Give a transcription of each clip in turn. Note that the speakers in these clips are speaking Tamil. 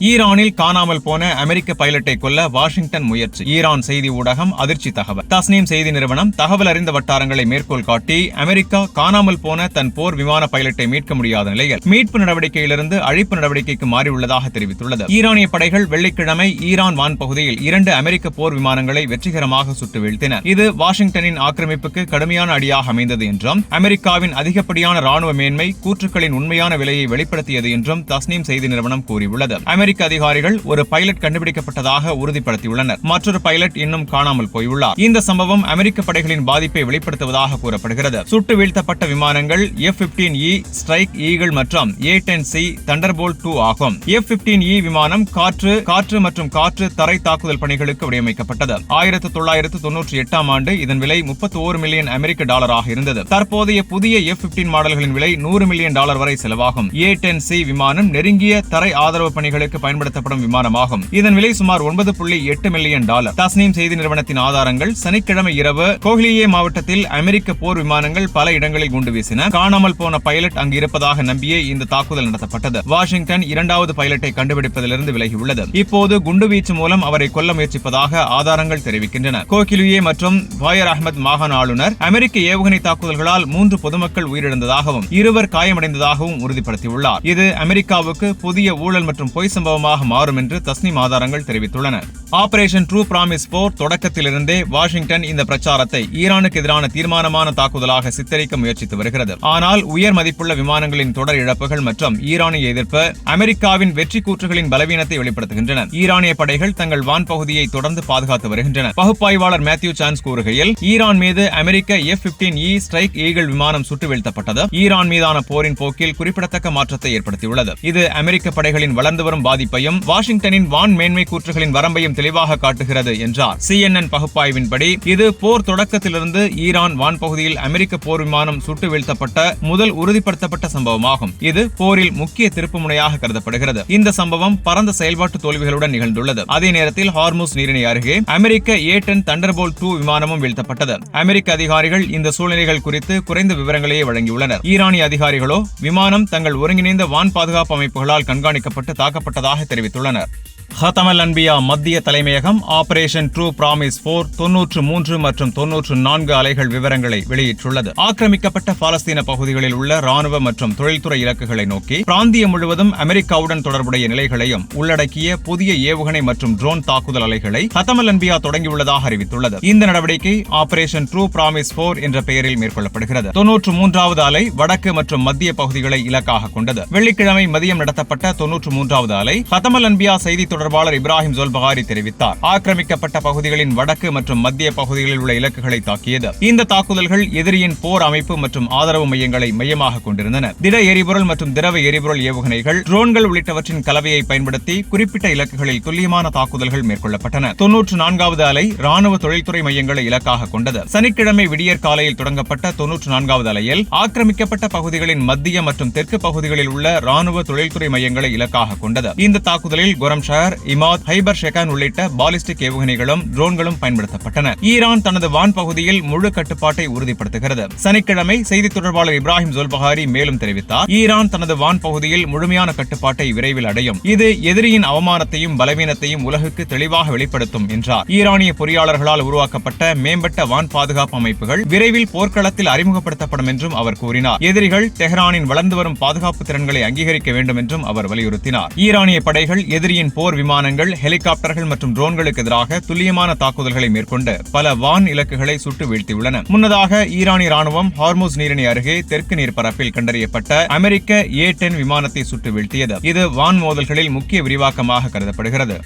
ஈரானில் காணாமல் போன அமெரிக்க பைலட்டை கொல்ல வாஷிங்டன் முயற்சி. ஈரான் செய்தி ஊடகம் அதிர்ச்சி தகவல். தஸ்னீம் செய்தி நிறுவனம் தகவல் அறிந்த வட்டாரங்களை மேற்கோள் காட்டி அமெரிக்கா காணாமல் போன தன் போர் விமான பைலட்டை மீட்க முடியாத நிலையில் மீட்பு நடவடிக்கையிலிருந்து அழிப்பு நடவடிக்கைக்கு மாறியுள்ளதாக தெரிவித்துள்ளது. ஈரானிய படைகள் வெள்ளிக்கிழமை ஈரான் வான் பகுதியில் 2 அமெரிக்க போர் விமானங்களை வெற்றிகரமாக சுட்டு வீழ்த்தின. இது வாஷிங்டனின் ஆக்கிரமிப்புக்கு கடுமையான அடியாக அமைந்தது என்றும் அமெரிக்காவின் அதிகப்படியான ராணுவ மேன்மை கூற்றுக்களின் உண்மையான விலையை வெளிப்படுத்தியது என்றும் தஸ்னீம் செய்தி நிறுவனம் கூறியுள்ளது. அமெரிக்க அதிகாரிகள் ஒரு பைலட் கண்டுபிடிக்கப்பட்டதாக உறுதிப்படுத்தியுள்ளனர். மற்றொரு பைலட் இன்னும் காணாமல் போயுள்ளார். இந்த சம்பவம் அமெரிக்க படைகளின் பாதிப்பை வெளிப்படுத்துவதாக கூறப்படுகிறது. சுட்டு வீழ்த்தப்பட்ட விமானங்கள் F-15E ஸ்ட்ரைக் ஈகிள் மற்றும் A-10C தண்டர்போல்ட் 2 ஆகும். F-15E விமானம் காற்று மற்றும் காற்று தரை தாக்குதல் பணிகளுக்கு வடிவமைக்கப்பட்டது. 1998 ஆண்டு இதன் விலை $31 மில்லியன் அமெரிக்க டாலராக இருந்தது. தற்போதைய புதிய F-15 மாடல்களின் விலை $100 மில்லியன் வரை செலவாகும். A-10C விமானம் நெருங்கிய தரை ஆதரவு பணிகளுக்கு பயன்படுத்தப்படும் விமானமாகும். இதன் விலை சுமார் $9.8 மில்லியன். தஸ்னீம் செய்தி நிறுவனத்தின் ஆதாரங்கள் சனிக்கிழமை இரவு கோஹ்லியே மாவட்டத்தில் அமெரிக்க போர் விமானங்கள் பல இடங்களில் குண்டு வீசின. காணாமல் போன பைலட் அங்கு இருப்பதாக நம்பியே இந்த தாக்குதல் நடத்தப்பட்டது. வாஷிங்டன் 2வது பைலட்டை கண்டுபிடிப்பதிலிருந்து விலகியுள்ளது. இப்போது குண்டுவீச்சு மூலம் அவரை கொல்ல முயற்சிப்பதாக ஆதாரங்கள் தெரிவிக்கின்றன. கோஹ்லியே மற்றும் பாயர் அஹ்மத் மாகாண ஆளுநர் அமெரிக்க ஏவுகணை தாக்குதல்களால் 3 பொதுமக்கள் உயிரிழந்ததாகவும் 2 காயமடைந்ததாகவும் உறுதிப்படுத்தியுள்ளார். இது அமெரிக்காவுக்கு புதிய ஊழல் மற்றும் பொய் சம்பவமாக மாறும் என்று தஸ்னீம் ஆதாரங்கள் தெரிவித்துள்ளன. ஆபரேஷன் ட்ரூ பிராமிஸ் 4 தொடக்கத்திலிருந்தே வாஷிங்டன் இந்த பிரச்சாரத்தை ஈரானுக்கு எதிரான தீர்மானமான தாக்குதலாக சித்தரிக்க முயற்சித்து வருகிறது. ஆனால் உயர் மதிப்புள்ள விமானங்களின் தொடர் இழப்புகள் மற்றும் ஈரானிய எதிர்ப்பு அமெரிக்காவின் வெற்றி கூற்றுகளின் பலவீனத்தை வெளிப்படுத்துகின்றன. ஈரானிய படைகள் தங்கள் வான் பகுதியை தொடர்ந்து பாதுகாத்து வருகின்றன. பகுப்பாய்வாளர் மேத்யூ சான்ஸ் கூறுகையில், ஈரான் மீது அமெரிக்க F-15E ஸ்ட்ரைக் ஈகிள் விமானம் சுட்டு வீழ்த்தப்பட்டது ஈரான் மீதான போரின் போக்கில் குறிப்பிடத்தக்க மாற்றத்தை ஏற்படுத்தியுள்ளது. இது அமெரிக்க படைகளின் வளர்ந்து வரும் பாதிப்பையும் வாஷிங்டனின் வான் மேன்மை கூற்றுகளின் வரம்பையும் தெளிவாக காட்டுகிறது என்றார். CNN பகுப்பாய்வின்படி இது போர் தொடக்கத்திலிருந்து ஈரான் வான் பகுதியில் அமெரிக்க போர் விமானம் சுட்டு வீழ்த்தப்பட்ட முதல் உறுதிப்படுத்தப்பட்ட சம்பவமாகும். இது போரில் முக்கிய திருப்புமுனையாக கருதப்படுகிறது. இந்த சம்பவம் பரந்த செயல்பாட்டு தோல்விகளுடன் நிகழ்ந்துள்ளது. அதே நேரத்தில் ஹார்முஸ் நீரிணை அருகே அமெரிக்க A-10 தண்டர்போல்ட் 2 விமானமும் வீழ்த்தப்பட்டது. அமெரிக்க அதிகாரிகள் இந்த சூழ்நிலைகள் குறித்து குறைந்த விவரங்களையே வழங்கியுள்ளனர். ஈரானிய அதிகாரிகளோ விமானம் தங்கள் ஒருங்கிணைந்த வான் பாதுகாப்பு அமைப்புகளால் கண்காணிக்கப்பட்டு தாக்கப்பட்டதாக தெரிவித்துள்ளனர். ஹதமல் அன்பியா மத்திய தலைமையகம் ஆபரேஷன் ட்ரூ பிராமிஸ் 4 93 மற்றும் 94 அலைகள் விவரங்களை வெளியிட்டுள்ளது. ஆக்கிரமிக்கப்பட்ட பாலஸ்தீன பகுதிகளில் உள்ள ராணுவ மற்றும் தொழில்துறை இலக்குகளை நோக்கி பிராந்தியம் முழுவதும் அமெரிக்காவுடன் தொடர்புடைய நிலைகளையும் உள்ளடக்கிய புதிய ஏவுகணை மற்றும் ட்ரோன் தாக்குதல் அலைகளை ஹதமல் அன்பியா தொடங்கியுள்ளதாக அறிவித்துள்ளது. இந்த நடவடிக்கை ஆபரேஷன் ட்ரூ பிராமிஸ் 4 என்ற பெயரில் மேற்கொள்ளப்படுகிறது. 93வது அலை வடக்கு மற்றும் மத்திய பகுதிகளை இலக்காக கொண்டது. வெள்ளிக்கிழமை மதியம் நடத்தப்பட்ட 93வது அலை ஹதமல் அன்பியா செய்தி தொடர்பாளர் இப்ராஹிம் ஜோல்பகாரி தெரிவித்தார். ஆக்கிரமிக்கப்பட்ட பகுதிகளின் வடக்கு மற்றும் மத்திய பகுதிகளில் உள்ள இலக்குகளை தாக்கியது. இந்த தாக்குதல்கள் எதிரியின் போர் அமைப்பு மற்றும் ஆதரவு மையங்களை மையமாக கொண்டிருந்தன. திட எரிபொருள் மற்றும் திரவ எரிபொருள் ஏவுகணைகள், ட்ரோன்கள் உள்ளிட்டவற்றின் கலவையை பயன்படுத்தி குறிப்பிட்ட இலக்குகளில் துல்லியமான தாக்குதல்கள் மேற்கொள்ளப்பட்டன. 94வது அலை ராணுவ தொழில்துறை மையங்களை இலக்காக கொண்டது. சனிக்கிழமை விடியற் காலையில் தொடங்கப்பட்ட 94வது அலையில் ஆக்கிரமிக்கப்பட்ட பகுதிகளின் மத்திய மற்றும் தெற்கு பகுதிகளில் உள்ள ராணுவ தொழில்துறை மையங்களை இலக்காக கொண்டது. இந்த தாக்குதலில் குரம்ஷஹர், இமாத், ஹைபர் ஷெகான் உள்ளிட்ட பாலிஸ்டிக் ஏவுகணைகளும் ட்ரோன்களும் பயன்படுத்தப்பட்டன. ஈரான் தனது வான் பகுதியில் முழு கட்டுப்பாட்டை உறுதிப்படுத்துகிறது. சனிக்கிழமை செய்தி தொடர்பாளர் இப்ராஹிம் ஜோல்பகாரி மேலும் தெரிவித்தார், ஈரான் தனது வான் பகுதியில் முழுமையான கட்டுப்பாட்டை விரைவில் அடையும். இது எதிரியின் அவமானத்தையும் பலவீனத்தையும் உலகுக்கு தெளிவாக வெளிப்படுத்தும் என்றார். ஈரானிய பொறியாளர்களால் உருவாக்கப்பட்ட மேம்பட்ட வான் பாதுகாப்பு அமைப்புகள் விரைவில் போர்க்களத்தில் அறிமுகப்படுத்தப்படும் என்றும் அவர் கூறினார். எதிரிகள் தெஹ்ரானின் வளர்ந்து வரும் பாதுகாப்பு திறன்களை அங்கீகரிக்க வேண்டும் என்றும் அவர் வலியுறுத்தினார். ஈரானிய படைகள் எதிரியின் போர் விமானங்கள், ஹெலிகாப்டர்கள் மற்றும் ட்ரோன்களுக்கு எதிராக துல்லியமான தாக்குதல்களை மேற்கொண்டு பல வான் இலக்குகளை சுட்டு வீழ்த்தியுள்ளன. முன்னதாக ஈரானிய ராணுவம் ஹார்முஸ் நீரிணை அருகே தெற்கு நீர்ப்பரப்பில் கண்டறியப்பட்ட அமெரிக்க A-10 விமானத்தை சுட்டு வீழ்த்தியது. இது வான் மோதல்களில் முக்கிய விரிவாக்கமாக கருதப்படுகிறது.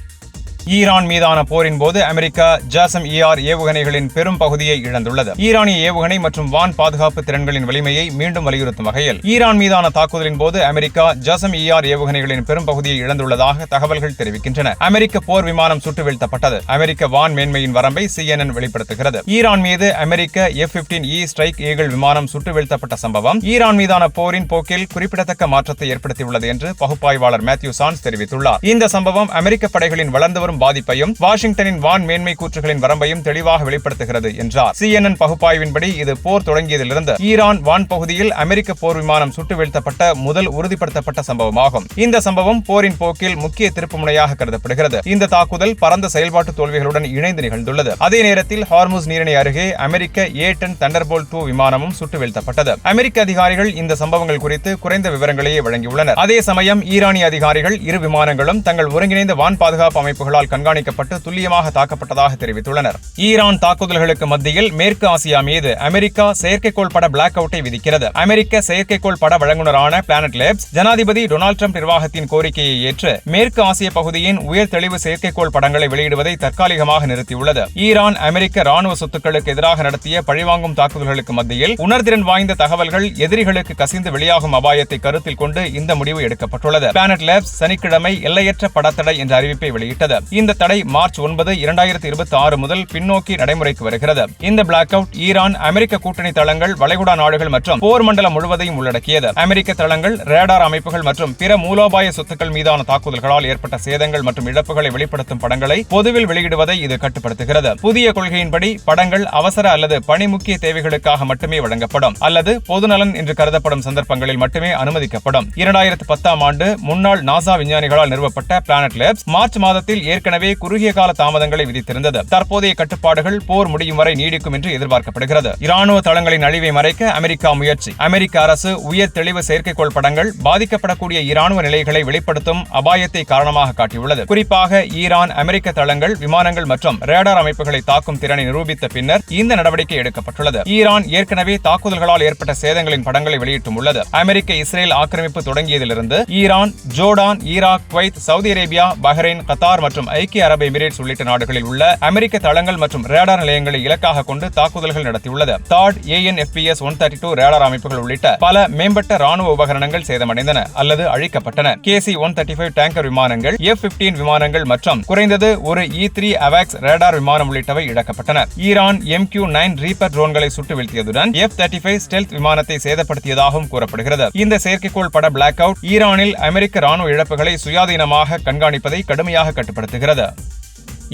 ஈரான் மீதான போரின் போது அமெரிக்கா JASSM-ER ஏவுகணைகளின் பெரும் பகுதியை இழந்துள்ளது. ஈரானிய ஏவுகணை மற்றும் வான் பாதுகாப்பு திறன்களின் வலிமையை மீண்டும் வலியுறுத்தும் வகையில் ஈரான் மீதான தாக்குதலின் போது அமெரிக்கா JASSM-ER ஏவுகணைகளின் பெரும் பகுதியை இழந்துள்ளதாக தகவல்கள் தெரிவிக்கின்றன. அமெரிக்க போர் விமானம் சுட்டு வீழ்த்தப்பட்டது. அமெரிக்க வான் மேன்மையின் வரம்பை CNN வெளிப்படுத்துகிறது. ஈரான் மீது அமெரிக்க F-15E ஸ்ட்ரைக் ஈகிள் விமானம் சுட்டு வீழ்த்தப்பட்ட சம்பவம் ஈரான் மீதான போரின் போக்கில் குறிப்பிடத்தக்க மாற்றத்தை ஏற்படுத்தியுள்ளது என்று பகுப்பாய்வாளர் மேத்யூ சான்ஸ் தெரிவித்துள்ளார். இந்த சம்பவம் அமெரிக்க படைகளின் வளர்ந்து வரும் பாதிப்பையும் வாஷிங்டனின் வான் மேன்மை கூற்றுகளின் வரம்பையும் தெளிவாக வெளிப்படுத்துகிறது என்றார். CNN பகுப்பாய்வின்படி இது போர் தொடங்கியதிலிருந்து ஈரான் வான் பகுதியில் அமெரிக்க போர் விமானம் சுட்டு வீழ்த்தப்பட்ட முதல் உறுதிப்படுத்தப்பட்ட சம்பவமாகும். இந்த சம்பவம் போரின் போக்கில் முக்கிய திருப்புமுனையாக கருதப்படுகிறது. இந்த தாக்குதல் பரந்த செயல்பாட்டு தோல்விகளுடன் இணைந்து நிகழ்ந்துள்ளது. அதே நேரத்தில் ஹார்முஸ் நீரிணை அருகே அமெரிக்க A-10 தண்டர்போல்ட் 2 விமானமும் சுட்டு வீழ்த்தப்பட்டது. அமெரிக்க அதிகாரிகள் இந்த சம்பவங்கள் குறித்து குறைந்த விவரங்களையே வழங்கியுள்ளனர். அதே சமயம் ஈரானிய அதிகாரிகள் இரு விமானங்களும் தங்கள் ஒருங்கிணைந்த வான் பாதுகாப்பு அமைப்புகளால் கண்காணிக்கப்பட்டு துல்லியமாக தாக்கப்பட்டதாக தெரிவித்துள்ளனர். ஈரான் தாக்குதல்களுக்கு மத்தியில் மேற்கு ஆசியா மீது அமெரிக்கா செயற்கைக்கோள் பட பிளாக் அவுட்டை விதிக்கிறது. அமெரிக்க செயற்கைக்கோள் பட வழங்குனரான பிளானட் லேப்ஸ் ஜனாதிபதி டொனால்ட் ட்ரம்ப் நிர்வாகத்தின் கோரிக்கையை ஏற்று மேற்கு ஆசிய பகுதியின் உயர் தெளிவு செயற்கைக்கோள் படங்களை வெளியிடுவதை தற்காலிகமாக நிறுத்தியுள்ளது. ஈரான் அமெரிக்க ராணுவ சொத்துக்களுக்கு எதிராக நடத்திய பழிவாங்கும் தாக்குதல்களுக்கு மத்தியில் உணர்திறன் வாய்ந்த தகவல்கள் எதிரிகளுக்கு கசிந்து வெளியாகும் அபாயத்தை கருத்தில் கொண்டு இந்த முடிவு எடுக்கப்பட்டுள்ளது. பிளானட் லேப்ஸ் சனிக்கிழமை எல்லையற்ற படத்தடை என்ற அறிவிப்பை வெளியிட்டது. இந்த தடை மார்ச் 9, 2026 முதல் பின்னோக்கி நடைமுறைக்கு வருகிறது. இந்த பிளாக் அவுட் ஈரான் அமெரிக்க கூட்டணி தளங்கள், வளைகுடா நாடுகள் மற்றும் போர் மண்டலம் முழுவதையும் உள்ளடக்கியது. அமெரிக்க தளங்கள், ரேடார் அமைப்புகள் மற்றும் பிற மூலோபாய சொத்துக்கள் மீதான தாக்குதல்களால் ஏற்பட்ட சேதங்கள் மற்றும் இழப்புகளை வெளிப்படுத்தும் படங்களை பொதுவில் வெளியிடுவதை இது கட்டுப்படுத்துகிறது. புதிய கொள்கையின்படி படங்கள் அவசர அல்லது பணி முக்கிய தேவைகளுக்காக மட்டுமே வழங்கப்படும் அல்லது பொதுநலன் என்று கருதப்படும் சந்தர்ப்பங்களில் மட்டுமே அனுமதிக்கப்படும். 2010ஆம் ஆண்டு முன்னாள் நாசா விஞ்ஞானிகளால் நிறுவப்பட்ட பிளானட் லேப்ஸ் மார்ச் மாதத்தில் ஏற்கனவே குறுகிய கால தாமதங்களை விதித்திருந்தது. தற்போதைய கட்டுப்பாடுகள் போர் முடியும் வரை நீடிக்கும் என்று எதிர்பார்க்கப்படுகிறது. இராணுவ தளங்களின் அழிவை மறைக்க அமெரிக்கா முயற்சி. அமெரிக்க அரசு உயர் தெளிவு செயற்கைக்கோள் படங்கள் பாதிக்கப்படக்கூடிய இராணுவ நிலைகளை வெளிப்படுத்தும் அபாயத்தை காரணமாக காட்டியுள்ளது. குறிப்பாக ஈரான் அமெரிக்க தளங்கள், விமானங்கள் மற்றும் ரேடார் அமைப்புகளை தாக்கும் திறனை நிரூபித்த பின்னர் இந்த நடவடிக்கை எடுக்கப்பட்டுள்ளது. ஈரான் ஏற்கனவே தாக்குதல்களால் ஏற்பட்ட சேதங்களின் படங்களை வெளியிட்டும் உள்ளது. அமெரிக்க இஸ்ரேல் ஆக்கிரமிப்பு தொடங்கியதிலிருந்து Iran, Jordan, Iraq, Kuwait, Saudi Arabia, Bahrain, Qatar மற்றும் ஐக்கிய அரபு எமிரேட்ஸ் உள்ளிட்ட நாடுகளில் உள்ள அமெரிக்க தளங்கள் மற்றும் ரேடார் நிலையங்களை இலக்காக கொண்டு தாக்குதல்கள் நடத்தியுள்ளது. தாட், AN/FPS 132 ரேடார் அமைப்புகள் உள்ளிட்ட பல மேம்பட்ட ராணுவ உபகரணங்கள் சேதமடைந்தன அல்லது அழிக்கப்பட்டன. KC-135 டேங்கர் விமானங்கள், F-15 விமானங்கள் மற்றும் குறைந்தது ஒரு E-3 AWACS ரேடார் விமானம் உள்ளிட்டவை இழக்கப்பட்டன. ஈரான் MQ-9 ரீப்பர் ட்ரோன்களை சுட்டு வீழ்த்தியதுடன் F-35 ஸ்டெல்த் விமானத்தை சேதப்படுத்தியதாகவும் கூறப்படுகிறது. இந்த செயற்கைக்கோள் பட பிளாக் அவுட் ஈரானில் அமெரிக்க ராணுவ இழப்புகளை சுயாதீனமாக கண்காணிப்பதை கடுமையாக கட்டுப்படுத்துகிறது.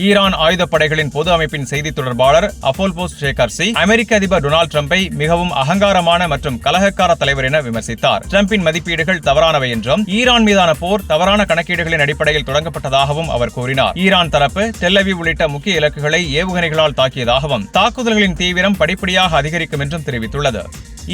ஈரான் ஆயுதப்படைகளின் பொது அமைப்பின் செய்தி தொடர்பாளர் அபோல்போஸ் ஷேகர்சி அமெரிக்க அதிபர் டொனால்ட் ட்ரம்பை மிகவும் அகங்காரமான மற்றும் கலகக்கார தலைவர் என விமர்சித்தார். ட்ரம்பின் மதிப்பீடுகள் தவறானவை என்றும் ஈரான் மீதான போர் தவறான கணக்கீடுகளின் அடிப்படையில் தொடங்கப்பட்டதாகவும் அவர் கூறினார். ஈரான் தரப்பு டெல் அவீவ் உள்ளிட்ட முக்கிய இலக்குகளை ஏவுகணைகளால் தாக்கியதாகவும் தாக்குதல்களின் தீவிரம் படிப்படியாக அதிகரிக்கும் என்றும் தெரிவித்துள்ளது.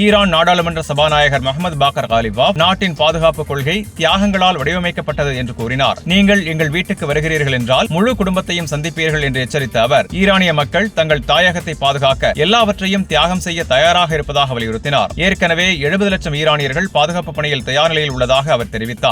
ஈரான் நாடாளுமன்ற சபாநாயகர் முகமது பாக்கர் காலிபாப் நாட்டின் பாதுகாப்பு கொள்கை தியாகங்களால் வடிவமைக்கப்பட்டது என்று கூறினார். நீங்கள் எங்கள் வீட்டுக்கு வருகிறீர்கள் என்றால் முழு குடும்பத்தையும் சந்திப்பீர்கள் என்று எச்சரித்த அவர் ஈரானிய மக்கள் தங்கள் தாயகத்தை பாதுகாக்க எல்லாவற்றையும் தியாகம் செய்ய தயாராக இருப்பதாக வலியுறுத்தினார். ஏற்கனவே 70 லட்சம் ஈரானியர்கள் பாதுகாப்பு பணியில் தயார் நிலையில் உள்ளதாக அவர் தெரிவித்தார்.